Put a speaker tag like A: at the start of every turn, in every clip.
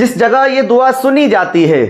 A: जिस जगह ये दुआ सुनी जाती है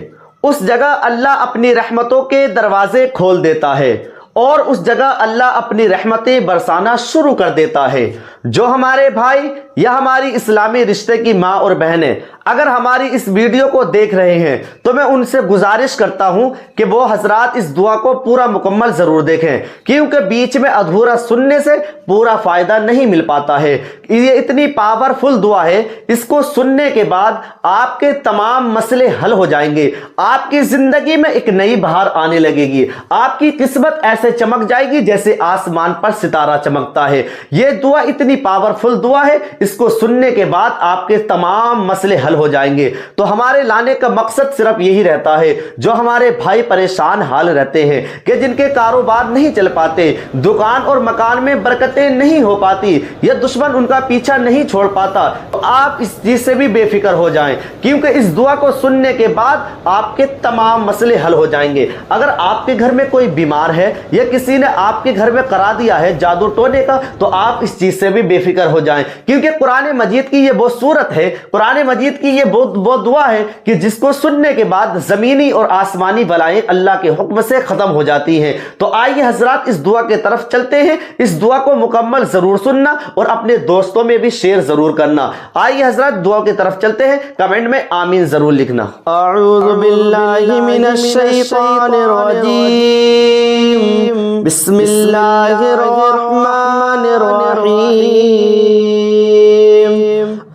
A: उस जगह अल्लाह अपनी रहमतों के दरवाजे खोल देता है और उस जगह अल्लाह अपनी रहमतें बरसाना शुरू कर देता है। जो हमारे भाई या हमारी इस्लामी रिश्ते की माँ और बहनें अगर हमारी इस वीडियो को देख रहे हैं तो मैं उनसे गुजारिश करता हूं कि वो हजरात इस दुआ को पूरा मुकम्मल जरूर देखें, क्योंकि बीच में अधूरा सुनने से पूरा फायदा नहीं मिल पाता है। ये इतनी पावरफुल दुआ है, इसको सुनने के बाद आपके तमाम मसले हल हो जाएंगे, आपकी जिंदगी में एक नई बहार आने लगेगी, आपकी किस्मत ऐसे चमक जाएगी जैसे आसमान पर सितारा चमकता है। यह दुआ इतनी पावरफुल दुआ है, इसको सुनने के बाद आपके तमाम मसले हल हो जाएंगे। तो हमारे लाने का मकसद सिर्फ यही रहता है, जो हमारे भाई परेशान हाल रहते हैं कि जिनके कारोबार नहीं चल पाते, दुकान और मकान में बरकतें नहीं हो पाती, या दुश्मन उनका पीछा नहीं छोड़ पाता, तो आप इस चीज से भी बेफिक्र हो जाएं, क्योंकि इस दुआ को सुनने के बाद आपके तमाम मसले हल हो जाएंगे। अगर आपके घर में कोई बीमार है या किसी ने आपके घर में करा दिया है जादू टोने का, तो आप इस चीज से भी बेफिक्र हो जाएं, क्योंकि कुरान मजीद की ये वो सूरत है, कुरान मजीद की ये वो दुआ है कि जिसको सुनने के बाद जमीनी और आसमानी बलाएं अल्लाह के हुक्म से खत्म हो जाती हैं। तो आइए हजरात इस दुआ के तरफ चलते हैं। इस दुआ को मुकम्मल जरूर सुनना और अपने दोस्तों में भी शेयर जरूर करना। आइए हजरात दुआ की तरफ चलते हैं, कमेंट में आमीन जरूर लिखना। अऊज़ु बिल्लाहि मिनश शैतानिर रजीम, बिस्मिल्लाहिर रहमानिर रहीम,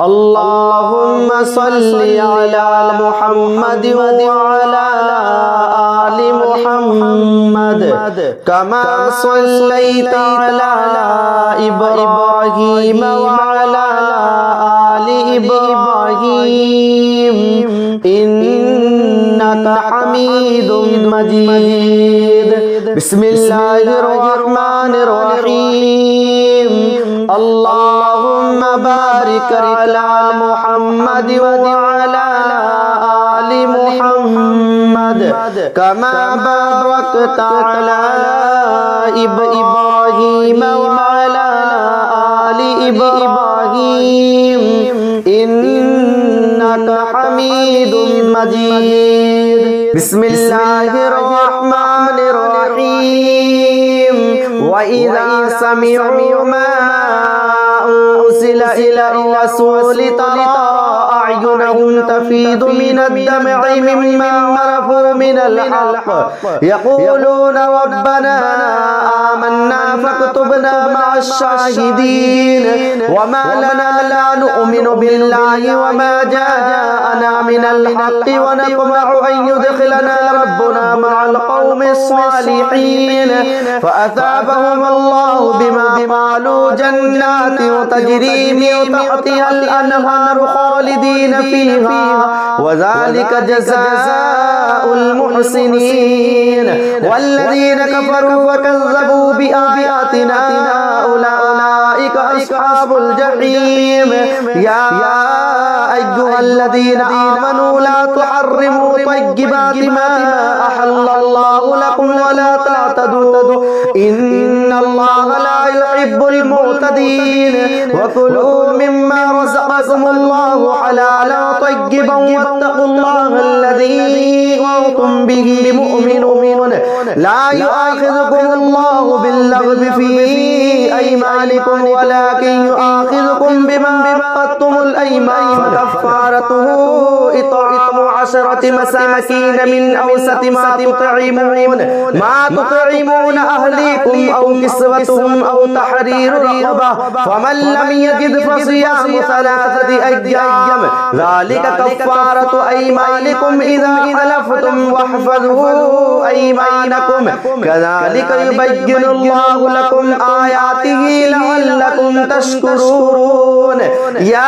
A: अल्लाहुम्मा सल्लि अला मुहम्मद व अला आलि मुहम्मद कमा सल्लैता अला इब्राहीम व अला आलि इब्राहीम इन्नका हमीदुम मजीद। बिस्मिल्लाहिर रहमानिर रहीम, अल्लाहुम्मा बारिक अला मुहम्मद व अला आलि मुहम्मद कमा बारकता अला इब्राहीम व अला आलि इब्राहीम इन्नका हमीदुम मजीद। बिस्मिल्लाहिर रहमानिर रहीम, व इज़ा समिअू मा उनज़िला इला रसूलि तरा अयुनहुम तफीदु मिनद-दम'i मिम्मा अरफू मिनल हक़ यक़ूलूना रब्बना आमन्ना फक्तुबना मअश-शाहिदीन वमा लना ला नु'मिनु बिल्लाहि वमा जाअना मिनल हक़्क़ि व नत्मअु अन युदखिलना रब्बुना मअल क़ौमिस-सालिहीन फ़असाबहुम अल्लाहु बिमा क़ालू जन्नातिन तजरी मिन तहतिहल अनहारु खालिदीन फीहा व ज़ालिका जज़ाउल मुहसिनीन वल्लज़ीन कफ़रू व कज़्ज़बू बिआयातिना उलाइका अस्हाबुल जहीम। या अय्युहल्लज़ीना आमनू ला तुहर्रिमू तय्यिबाति मा अहल्लल्लाहु लकुम व ला तअतदू इन्नल्लाहा ला युहिब्बुल मुअतदीन व कुलू मिम्मा रज़क़कुमुल्लाहु हलालन तय्यिबन वत्तक़ुल्लाहा अल्लज़ी अंतुम बिही मुमिनून। ला युआखिज़ुकुमुल्लाहु बिल्लग़वी फी अयमानिकुम वलाकिन युआखिज़ुकुम बिमा अक़दतुमुल अयमान फकफ़ारतुहु इत्'आमु 'ashरति मसाकीन मिन अवसति मा तुत'इमून अहलीकुम औ किस्वतुहुम औ तहरीरु रक़बा फमन लम यजिद फसियामु सलासति अय्याम ज़ालिका कफ़ारतु अयमानिकुम इज़ा हलफ़्तुम वहफ़ज़ू अयमानकुम कज़ालिका युबय्यिनुल्लाहु लकुम आयातिही लअल्लकुम तशकुरून। या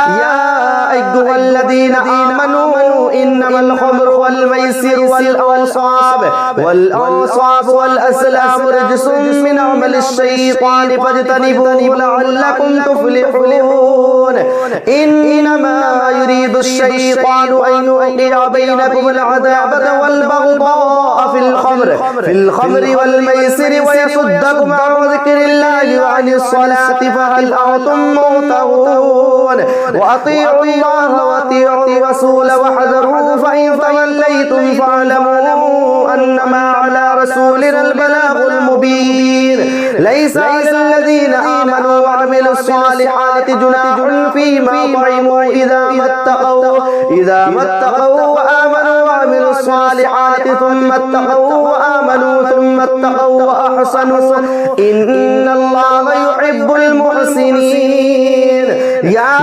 A: अय्युहल्लज़ीना आमनू इन्नमल الخمر والميسر والأنصاب والأزلام رجس من عمل الشيطان فاجتنبوه لعلكم تفلحون إنما يريد الشيطان أن يوقع بينكم العداوة والبغضاء في الخمر والميسر ويصدكم عن ذكر الله وعن الصلاة فهل أنتم منتهون وأطيعوا الله وأطيعوا الرسول واحذروه فإن توليتم فاعلموا أنما على رسولنا البلاغ المبين ليس على الذين آمنوا وعملوا الصالحات جناح فيما طعموا إذا ما اتقوا وآمنوا وعملوا الصالحات ثم اتقوا وآمنوا ثم اتقوا وأحسنوا إن الله يحب المحسنين يا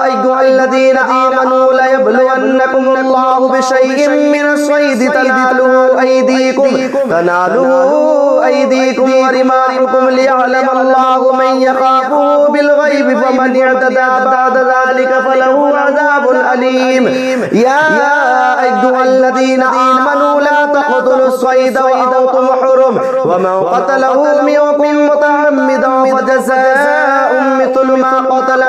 A: أيها الذين آمنوا ليبلونكم الله بشيء من الصيد تناله أيديكم ورماحكم ليعلم الله من يخافه بالغيب فمن اعتدى بعد ذلك فله عذاب أليم يا أيها الذين آمنوا لا تقتلوا الصيد وأنتم حرم ومن قتله منكم متعمدا فجزاء مثل ما قتل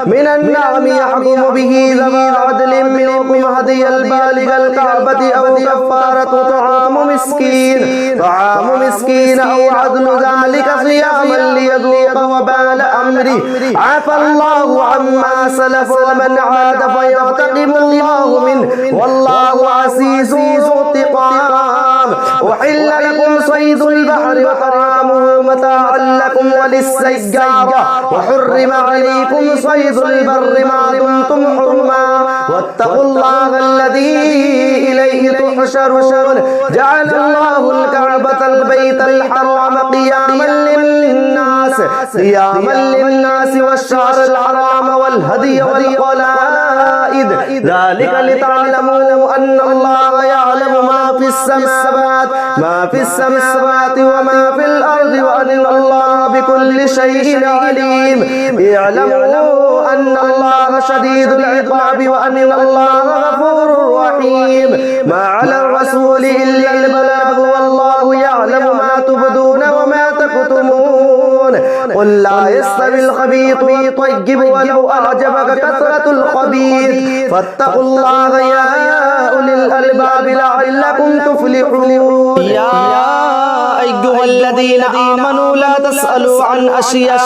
A: من النعم يحكم به ذوي عدل منكم هديا بالغ الكعبة أو كفارة طعام مسكين أو عدل ذلك صياما ليذوق وبال أمره عفى الله عما سلف ومن عاد فينتقم الله منه والله عزيز ذو انتقام أحل لكم صيد البحر وحرامه متاعا لكم وللسيارة وحرم عليكم صيد البر ما دمتم حرما واتقوا الله الذي إليه تحشرون جعل الله الكعبة البيت الحرام قياما للناس والشهر الحرام والهدي والقلائد ذلك لتعلموا أن الله يعلم ما في السماوات وما في الأرض وأن الله بكل شيء عليم اعلموا أن الله شديد العقاب وأن الله غفور رحيم ما على الرسول إلا البلاغ والله يعلم ما تبدون وما تكتمون قل لا يستوي الخبيث والطيب ولو أعجبك كثرة الخبيث فاتقوا الله يا أولي الألباب لعلكم تفلحون يا أيها الذين آمنوا لا تسألوا عن أشياء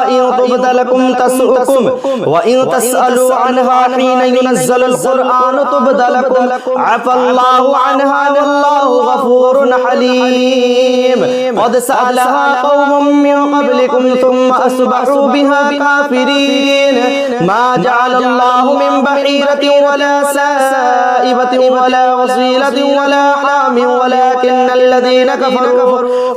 A: إن تبد لكم تسؤكم وإن تسألوا عنها حين ينزل القرآن تبد لكم عفى الله عنها والله غفور حليم قد سألها قوم من قبلكم ثم أصبحوا بها كافرين ما جعل الله من بحيرة ولا سائبة ولا وصيلة ولا حام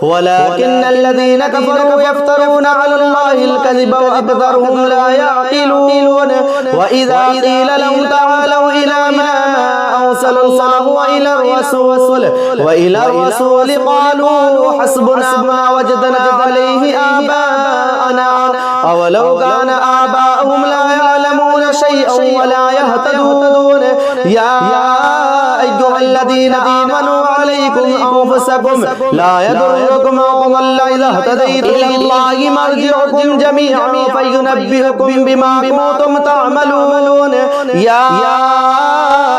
A: ولكن الذين كفروا يفترون على الله الكذب وأكثرهم لا يعقلون وإذا قيل لهم تعالوا إلى ما أرسل الله وإلى الرسول قالوا حسبنا ما وجدنا عليه آباءنا أولو كان آباؤهم لا يعلمون شيئا ولا يهتدون يا أيها الذين آمنوا عليكم أنفسكم لا يضركم من ضل إذا اهتديتم إلى الله مرجعكم جميعا فينبئكم بما كنتم تعملون يا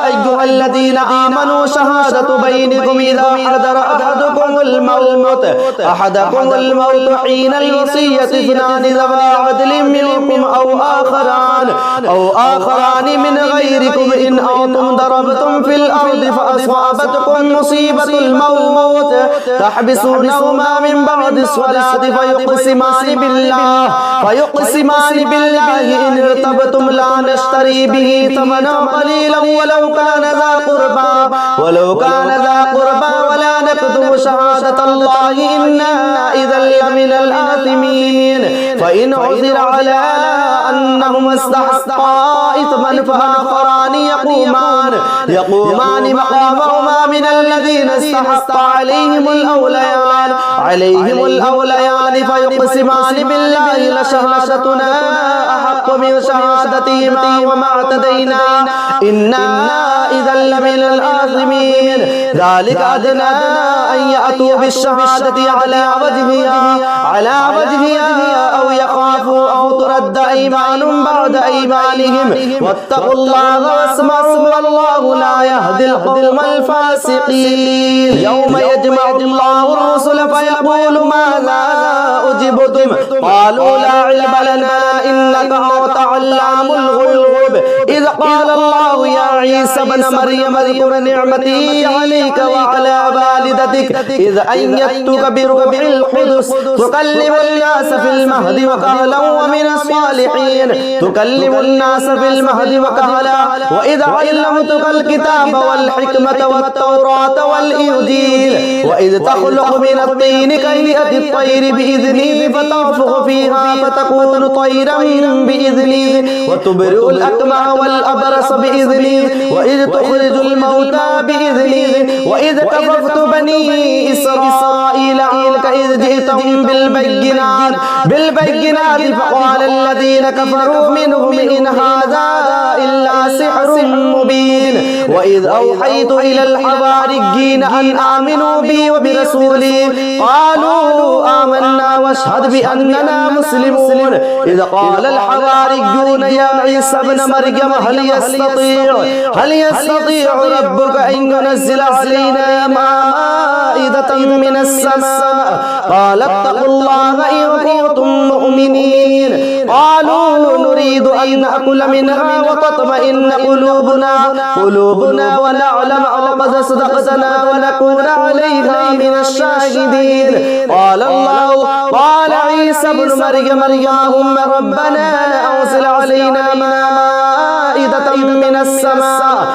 A: أيها الذين آمنوا شهادة بينكم إذا حضر أحدكم الموت حين الوصية اثنان ذوي عدل منكم أو آخران من غيركم إن أنتم ضربتم في الأرض فأصابتكم مصيبة الموت تحبسونهما من بعد الصلاة فيقسمان بالله إن ارتبتم لا نشتري به ثمنا قليلا ولو كان ذا قربى ولا نكتم شهادة الله إنا إذا لمن الآثمين فإن عثر على أنهما استحقا إثما فآخران يقومان مقامهما من الذين استحق عليهم الأوليان فيقسمان بالله لشهادتنا أحق من شهادتهما وما اعتدينا إنا إذا لمن الآثمين ذلك أدنى أن يأتوا بالشهادة على وجهها أو يخافوا أو ترد أيمان بعد أيمانهم واتقوا الله واسمعوا والله لا يهدي القوم الفاسقين يوم يجمع الله الرسل فيقول ماذا أجبتم قالوا لا علم لنا إنك أنت علام الغيوب إذ قال الله يا عيسى ابن مريم اذكر نعمتي عليك وعلى والدتك إذ أيدتك بروح القدس تكلم الناس في المهد وكهلا ومن الصالحين وإذ علمتك الكتاب والحكمة والتوراة والإنجيل وإذ تخلق من الطين كهيئة الطير بإذني فتنفخ فيها فتكون طيرا بإذني وتبرئ الأكمى والأبرص بإذني وإذ تخرج الموتى بإذني وإذ كففت بني إسرائيل عنك إذ جئتهم بالبينات فقال الذين كفروا منهم إن هذا إلا سحر مبين وإذ أوحيت إلى الحواريين أن آمنوا بي وبرسولي قالوا آمنا واشهد بأننا مسلمون إذ قال الحواريون يا عيسى ابن مريم هل يستطيع ربك أن ينزل علينا مائدة من السماء قال اتقوا الله إن كنتم مؤمنين قالوا نريد أن نأكل منها وتطمئن قلوبنا ونعلم أن قد صدقتنا ونكون عليها من الشاهدين قال عيسى ابن مريم اللهم ربنا أنزل علينا مائدة من السماء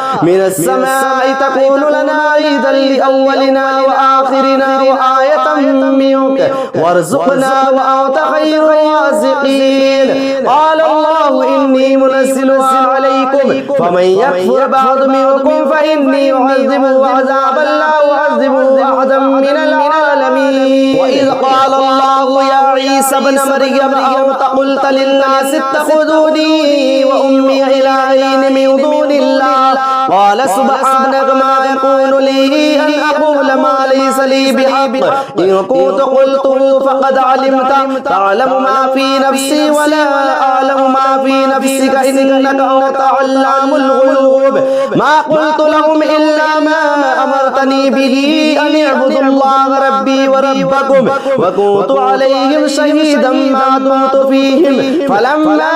A: تكون لنا عيدا لأولنا وآخرنا وآية منك وارزقنا وأنت خير الرازقين قال الله إني منزلها عليكم فمن يكفر بعد منكم فإني أعذبه عذابا لا أعذبه أحدا من العالمين وإذ قال الله يا عيسى ابن مريم أنت قلت للناس اتخذوني وأمي إلهين من دون الله قال سبحانك ما يكون لي أن أقول ما ليس لي بحق إن كنت قلته فقد علمت تعلم ما في نفسي ولا أعلم ما في نفسك إنك أنت علام الغيوب ما قلت لهم إلا ما أمرتني به أن اعبدوا الله ربي وربكم وكنت عليهم شهيدا ما دمت فيهم فلما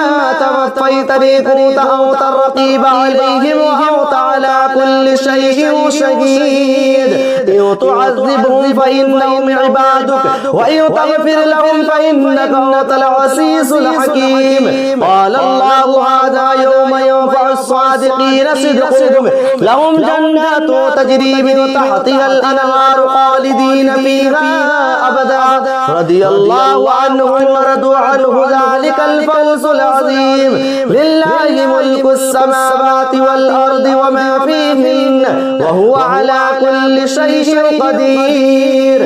A: توفيتني كنت أنت الرقيب عليهم وأنت على كل شيء شهيد إن تعذبهم فإنهم عبادك وإن تغفر لهم فإنك أنت العزيز الحكيم قال الله هذا يوم ينفع الصادقين صدقهم لهم جنات تجري من تحتها الأنهار خالدين فيها أبدا رضي الله عنهم ورضوا عنه ذلك الفوز العظيم لله ملك السماوات والأرض وما فيهن وهو على كل شيء قدير